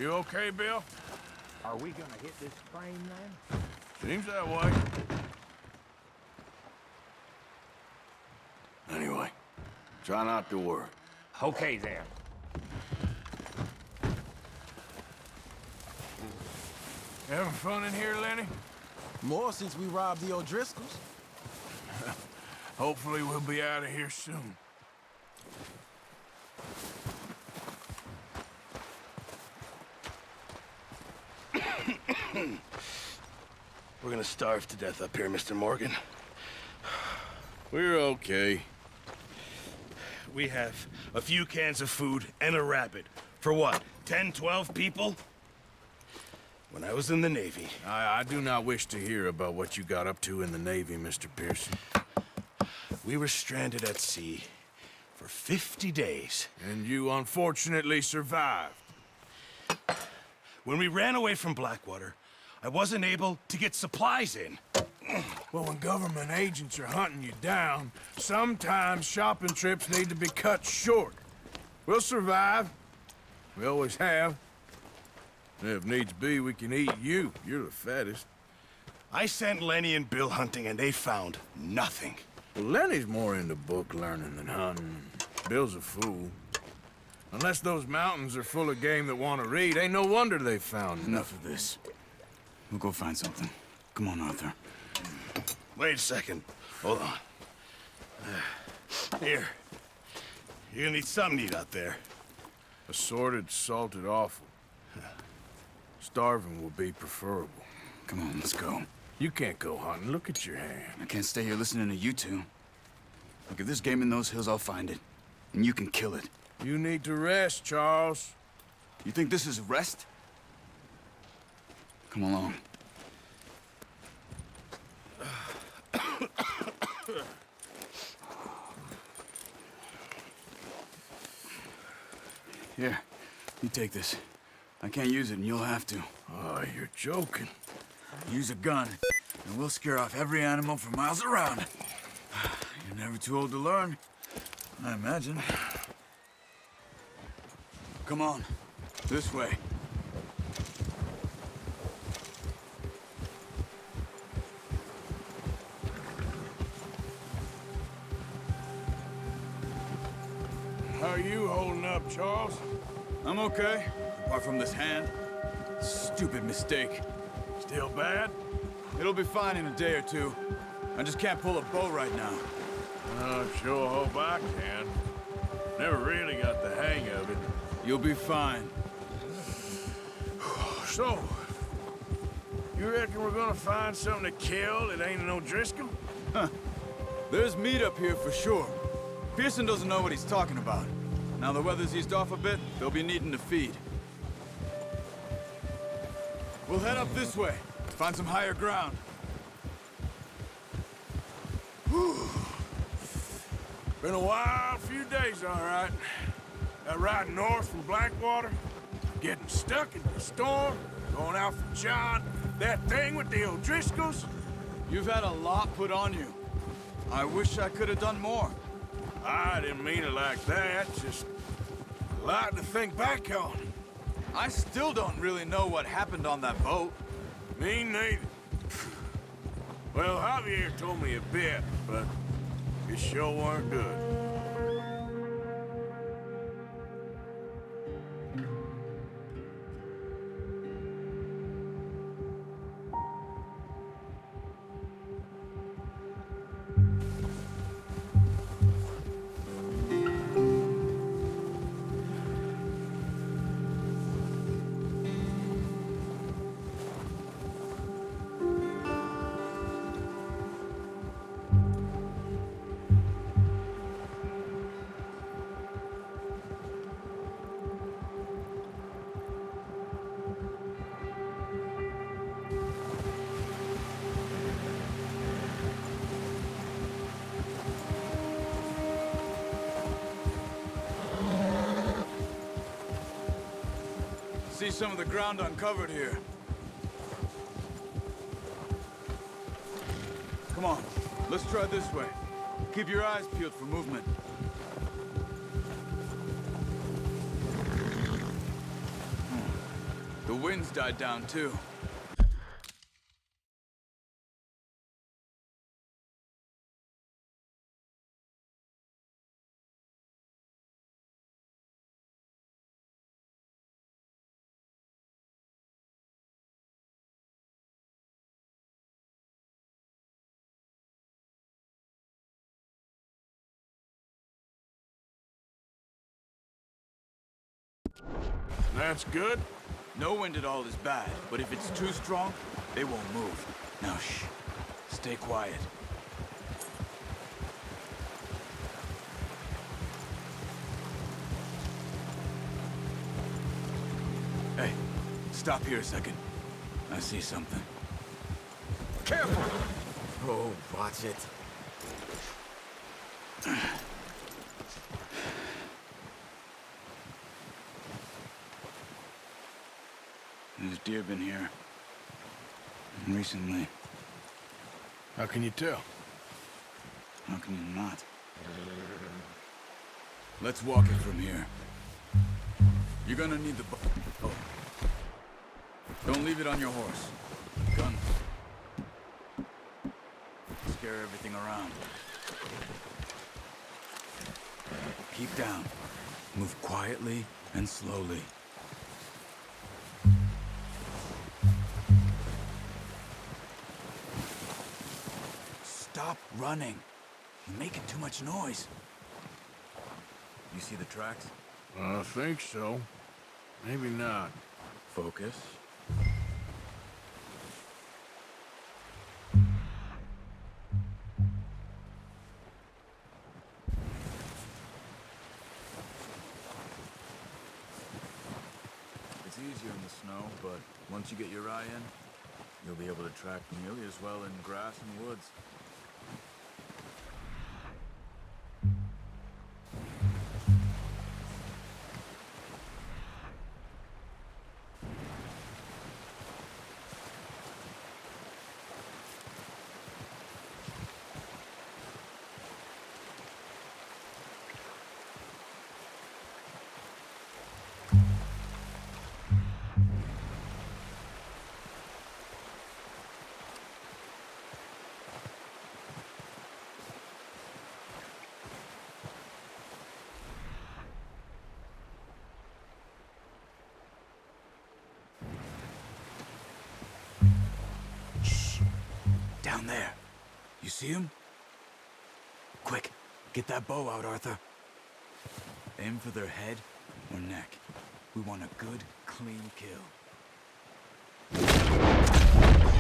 You okay, Bill? Are we gonna hit this train then? Seems that way. Anyway, try not to worry. Okay then. Having fun in here, Lenny? More since we robbed the O'Driscolls. Hopefully we'll be out of here soon. We're gonna starve to death up here, Mr. Morgan. We're okay. We have a few cans of food and a rabbit. For what, 10, 12 people? When I was in the Navy... I do not wish to hear about what you got up to in the Navy, Mr. Pearson. We were stranded at sea for 50 days. And you unfortunately survived. When we ran away from Blackwater, I wasn't able to get supplies in. Well, when government agents are hunting you down, sometimes shopping trips need to be cut short. We'll survive. We always have. And if needs be, we can eat you. You're the fattest. I sent Lenny and Bill hunting, and they found nothing. Well, Lenny's more into book learning than hunting. Bill's a fool. Unless those mountains are full of game that want to read, ain't no wonder they found Enough of this. We'll go find something. Come on, Arthur. Wait a second. Hold on. Here. You're gonna need something to eat out there. Assorted, salted offal. Starving will be preferable. Come on, let's go. You can't go hunting. Look at your hand. I can't stay here listening to you two. Look, if there's game in those hills, I'll find it. And you can kill it. You need to rest, Charles. You think this is rest? Come along. Here, you take this. I can't use it, and you'll have to. Oh, you're joking. Use a gun, and we'll scare off every animal for miles around. You're never too old to learn, I imagine. Come on, this way. How are you holding up, Charles? I'm okay, apart from this hand. Stupid mistake. Still bad? It'll be fine in a day or two. I just can't pull a bow right now. Sure hope I can. Never really got the hang of it. You'll be fine. So, you reckon we're gonna find something to kill that ain't an O'Driscoll? There's meat up here for sure. Pearson doesn't know what he's talking about. Now the weather's eased off a bit, they'll be needing to feed. We'll head up this way, find some higher ground. Been a wild few days, all right. That ride north from Blackwater, getting stuck in the storm, going out for John, that thing with the O'Driscolls. You've had a lot put on you. I wish I could have done more. I didn't mean it like that, just a lot to think back on. I still don't really know what happened on that boat. Me neither. Well, Javier told me a bit, but it sure weren't good. See some of the ground uncovered here. Come on, let's try this way. Keep your eyes peeled for movement. wind's died down, too. That's good. No wind at all is bad, but if it's too strong, they won't move. Now, shh. Stay quiet. Hey, stop here a second. I see something. Careful! Oh, watch it. There's deer been here. Recently. How can you tell? How can you not? Let's walk it from here. You're gonna need the oh. Don't leave it on your horse. Gun. Scare everything around. Keep down. Move quietly and slowly. Stop running. You're making too much noise. You see the tracks? I think so. Maybe not. Focus. It's easier in the snow, but once you get your eye in, you'll be able to track nearly as well in grass and woods. Down there. You see him? Quick, get that bow out, Arthur. Aim for their head or neck. We want a good, clean kill. Pull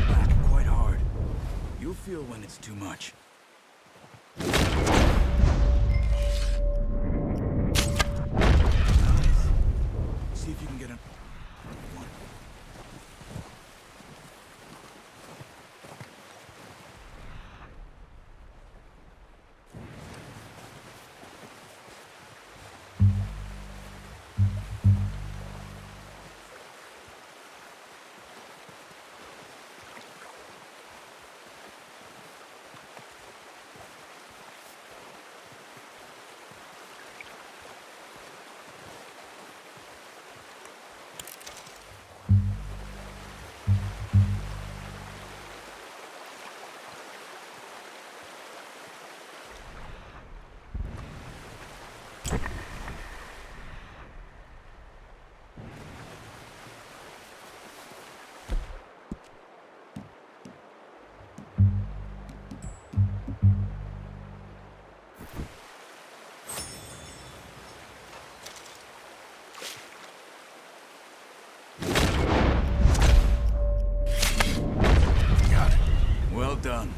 back quite hard. You'll feel when it's too much. Nice. See if you can get him. One. Well done.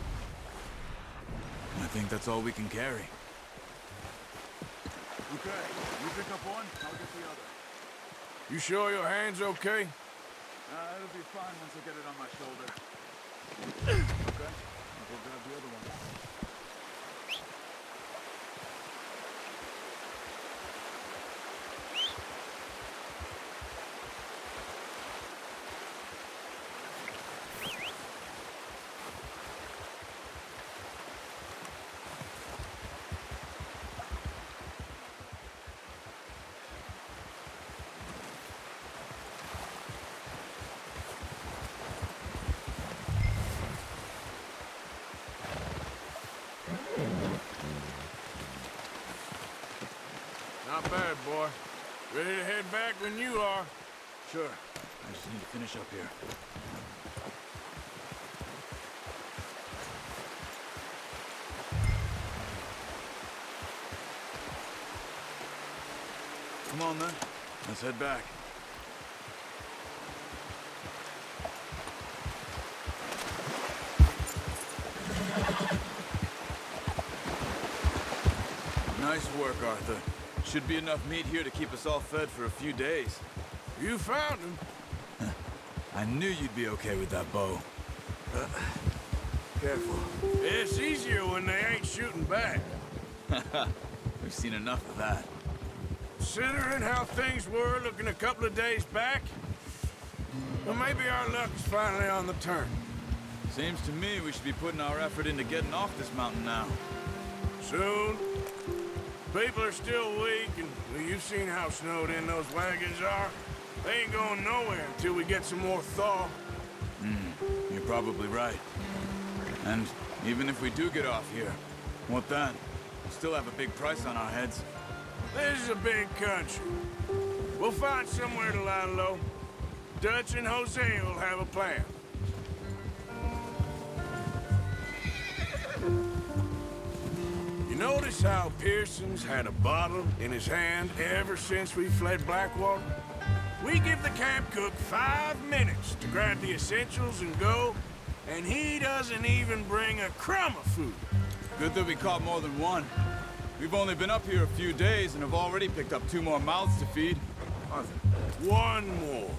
I think that's all we can carry. Okay, you pick up one, I'll get the other. You sure your hand's okay? It'll be fine once I get it on my shoulder. Okay, I'll go grab the other one. bad, boy. Ready to head back when you are. Sure. I just need to finish up here. Come on, then. Let's head back. Nice work, Arthur. Should be enough meat here to keep us all fed for a few days. You found him. I knew you'd be okay with that bow. Careful. It's easier when they ain't shooting back. We've seen enough of that. Considering how things were looking a couple of days back, well, maybe our luck is finally on the turn. Seems to me we should be putting our effort into getting off this mountain now. Soon. People are still weak, and well, you've seen how snowed in those wagons are. They ain't going nowhere until we get some more thaw. You're probably right. And even if we do get off here, what then? We'll still have a big price on our heads. This is a big country. We'll find somewhere to lie low. Dutch and Jose will have a plan. You notice how Pearson's had a bottle in his hand ever since we fled Blackwater? We give the camp cook 5 minutes to grab the essentials and go, and he doesn't even bring a crumb of food. Good that we caught more than one. We've only been up here a few days and have already picked up 2 more mouths to feed. Arthur, 1 more.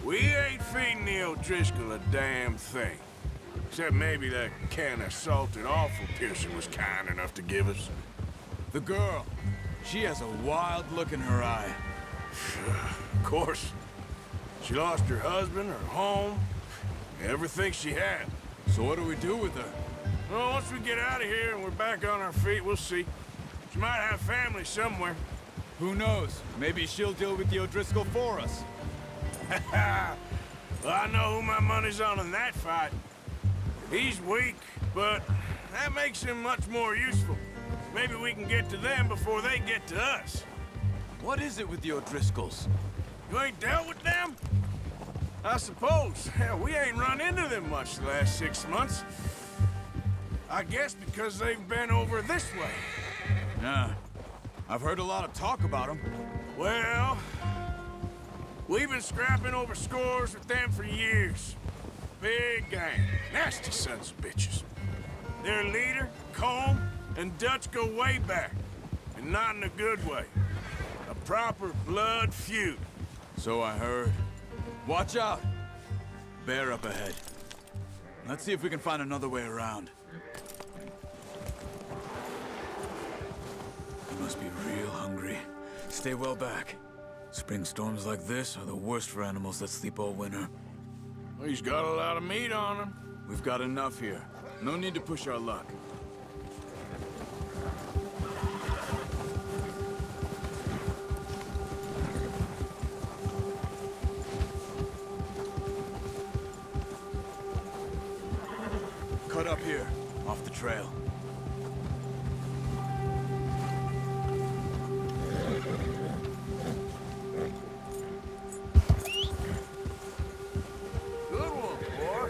We ain't feeding the O'Driscoll a damn thing. Except maybe that can of salted offal Pearson was kind enough to give us. The girl. She has a wild look in her eye. Of course. She lost her husband, her home, everything she had. So what do we do with her? Well, once we get out of here and we're back on our feet, we'll see. She might have family somewhere. Who knows? Maybe she'll deal with the O'Driscoll for us. Well, I know who my money's on in that fight. He's weak, but that makes him much more useful. Maybe we can get to them before they get to us. What is it with the O'Driscolls? You ain't dealt with them? I suppose. Hell, we ain't run into them much the last 6 months. I guess because they've been over this way. Yeah. I've heard a lot of talk about them. Well, we've been scrapping over scores with them for years. Big gang. Nasty sons of bitches. Their leader, Combe, and Dutch go way back. And not in a good way. A proper blood feud. So I heard. Watch out! Bear up ahead. Let's see if we can find another way around. You must be real hungry. Stay well back. Spring storms like this are the worst for animals that sleep all winter. Well, he's got a lot of meat on him. We've got enough here. No need to push our luck. Cut up here, off the trail. Good one, boy.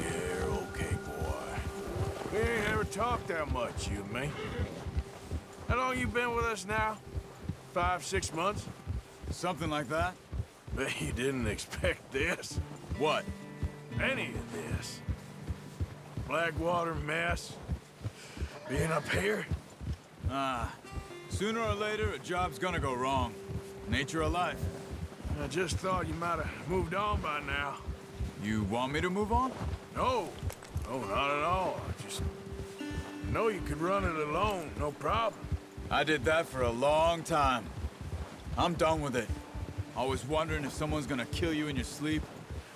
You're okay, boy. We ain't ever talked that much, you and me. How long you been with us now? 5, 6 months? Something like that? Bet you didn't expect this. What? Any of this. Blackwater mess. Being up here. Sooner or later, a job's gonna go wrong. Nature of life. I just thought you might have moved on by now. You want me to move on? No. No, not at all. I just know you could run it alone, no problem. I did that for a long time. I'm done with it. Always wondering if someone's gonna kill you in your sleep.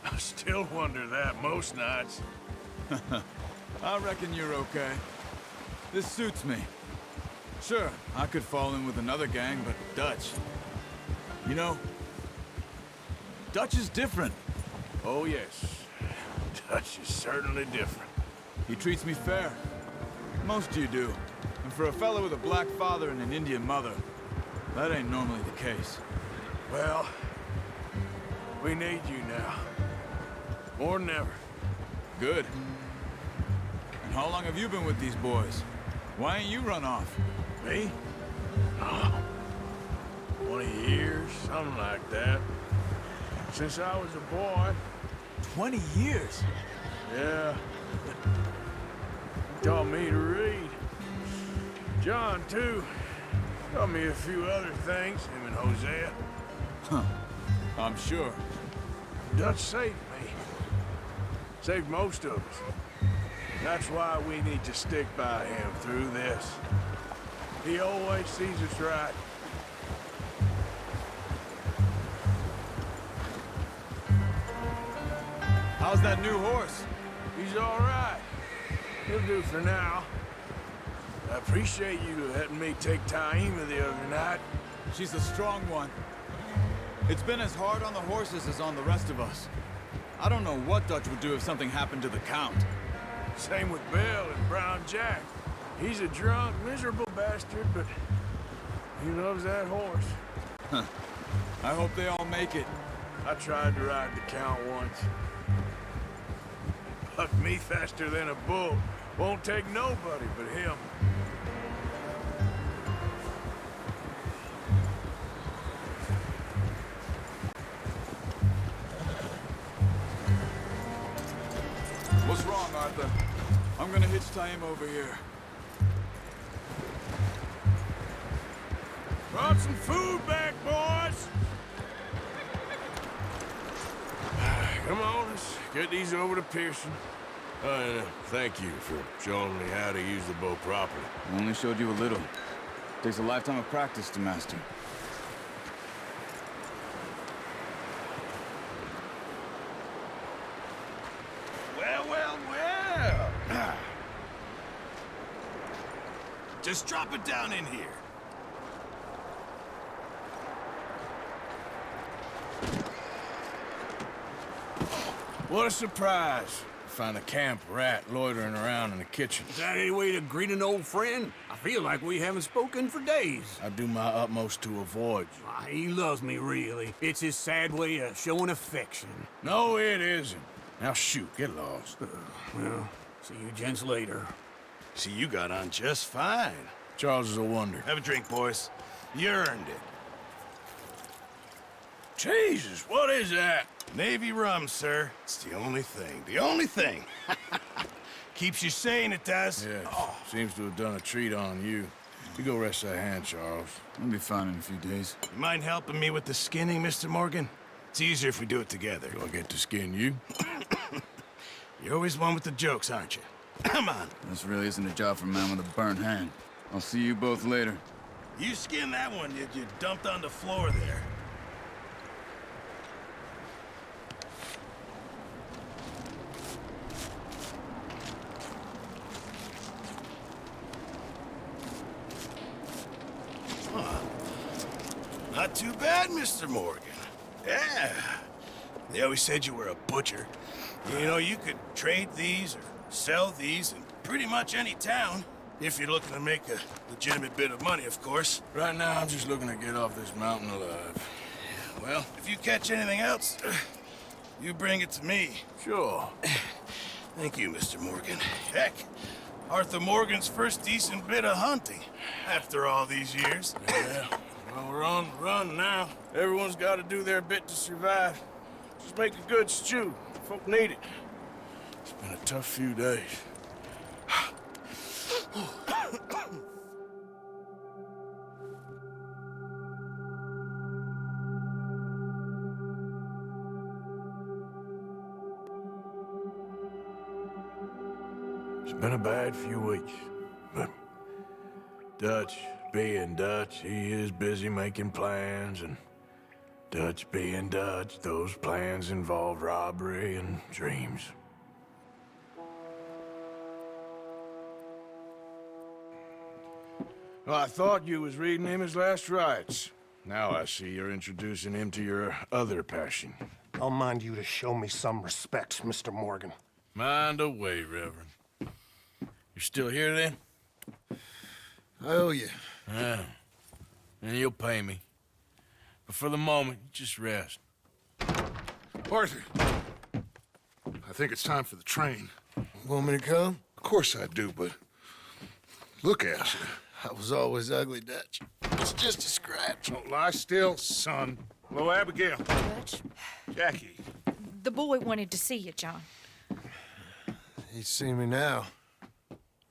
I still wonder that most nights. I reckon you're okay. This suits me. Sure, I could fall in with another gang, but Dutch... You know, Dutch is different. Oh, yes. Dutch is certainly different. He treats me fair. Most of you do. And for a fellow with a black father and an Indian mother, that ain't normally the case. Well, we need you now. More than ever. Good. And how long have you been with these boys? Why ain't you run off? Me? Oh, 20 years, something like that. Since I was a boy. 20 years? Yeah. He taught me to read. John, too. Taught me a few other things, him and Hosea. Huh. I'm sure. Dutch saved me. Saved most of us. That's why we need to stick by him through this. He always sees us right. How's that new horse? He's all right. He'll do for now. I appreciate you letting me take Taima the other night. She's a strong one. It's been as hard on the horses as on the rest of us. I don't know what Dutch would do if something happened to the Count. Same with Bill and Brown Jack. He's a drunk, miserable bastard, but he loves that horse. Huh. I hope they all make it. I tried to ride the Count once. Bucked me faster than a bull. Won't take nobody but him. What's wrong, Arthur? I'm gonna hitch Taima over here. Brought some food back, boys! Come on, let's get these over to Pearson. And thank you for showing me how to use the bow properly. I only showed you a little. Takes a lifetime of practice to master. Well, well, well. Just drop it down in here. What a surprise. Find a camp rat loitering around in the kitchen. Is that any way to greet an old friend? I feel like we haven't spoken for days. I do my utmost to avoid you. Why, he loves me, really. It's his sad way of showing affection. No, it isn't. Now shoot, get lost. Well, see you gents later. See, you got on just fine. Charles is a wonder. Have a drink, boys. You earned it. Jesus, what is that? Navy rum, sir. It's the only thing. The only thing. Keeps you sane, it does. Yeah, seems to have done a treat on you. You go rest that hand, Charles. I'll be fine in a few days. You mind helping me with the skinning, Mr. Morgan? It's easier if we do it together. Do I get to skin you? You're always one with the jokes, aren't you? Come on. This really isn't a job for a man with a burnt hand. I'll see you both later. You skin that one you dumped on the floor there. Not too bad, Mr. Morgan. Yeah. They always said you were a butcher. You know, you could trade these or sell these in pretty much any town. If you're looking to make a legitimate bit of money, of course. Right now, I'm just looking to get off this mountain alive. Well, if you catch anything else, you bring it to me. Sure. Thank you, Mr. Morgan. Heck, Arthur Morgan's first decent bit of hunting after all these years. Yeah. Well, we're on the run now. Everyone's got to do their bit to survive. Just make a good stew. Folk need it. It's been a tough few days. It's been a bad few weeks, but Dutch being Dutch, he is busy making plans, and Dutch being Dutch, those plans involve robbery and dreams. Well, I thought you was reading him his last rites. Now I see you're introducing him to your other passion. I'll mind you to show me some respect, Mr. Morgan. Mind away, Reverend. You're still here, then? I owe you. Yeah. And you'll pay me. But for the moment, just rest. Arthur, I think it's time for the train. Want me to come? Of course I do, but look at you. I was always ugly, Dutch. It's just a scratch. Don't lie still, son. Hello, Abigail. Dutch, Jackie. the boy wanted to see you, John. He's seen me now.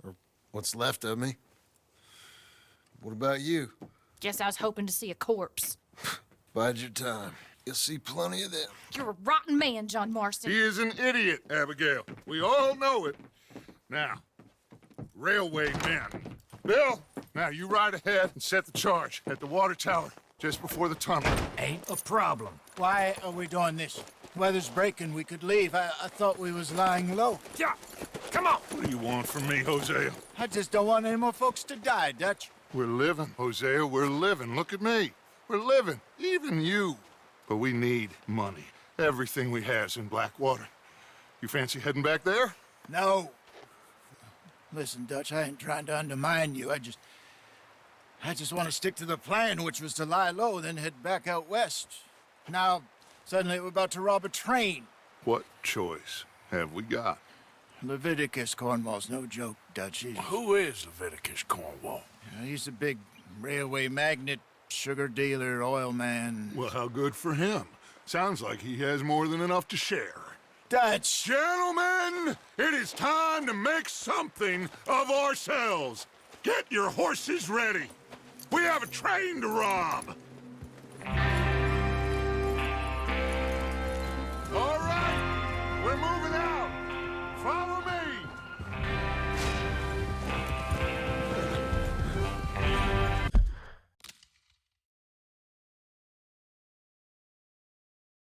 Or what's left of me. What about you? Guess I was hoping to see a corpse. Bide your time. You'll see plenty of them. You're a rotten man, John Marston. He is an idiot, Abigail. We all know it. Now, railway men. Bill, now you ride ahead and set the charge at the water tower just before the tunnel. Ain't a problem. Why are we doing this? Weather's breaking. We could leave. I thought we was lying low. Yeah, come on. What do you want from me, Hosea? I just don't want any more folks to die, Dutch. We're living, Hosea. We're living. Look at me. We're living. Even you. But we need money. Everything we has in Blackwater. You fancy heading back there? No. Listen, Dutch, I ain't trying to undermine you. I just want to stick to the plan, which was to lie low, then head back out west. Now, suddenly we're about to rob a train. What choice have we got? Leviticus Cornwall's no joke, Dutch. Who is Leviticus Cornwall? He's a big railway magnate, sugar dealer, oil man. Well, how good for him. Sounds like he has more than enough to share. Dutch! Gentlemen, it is time to make something of ourselves. Get your horses ready. We have a train to rob.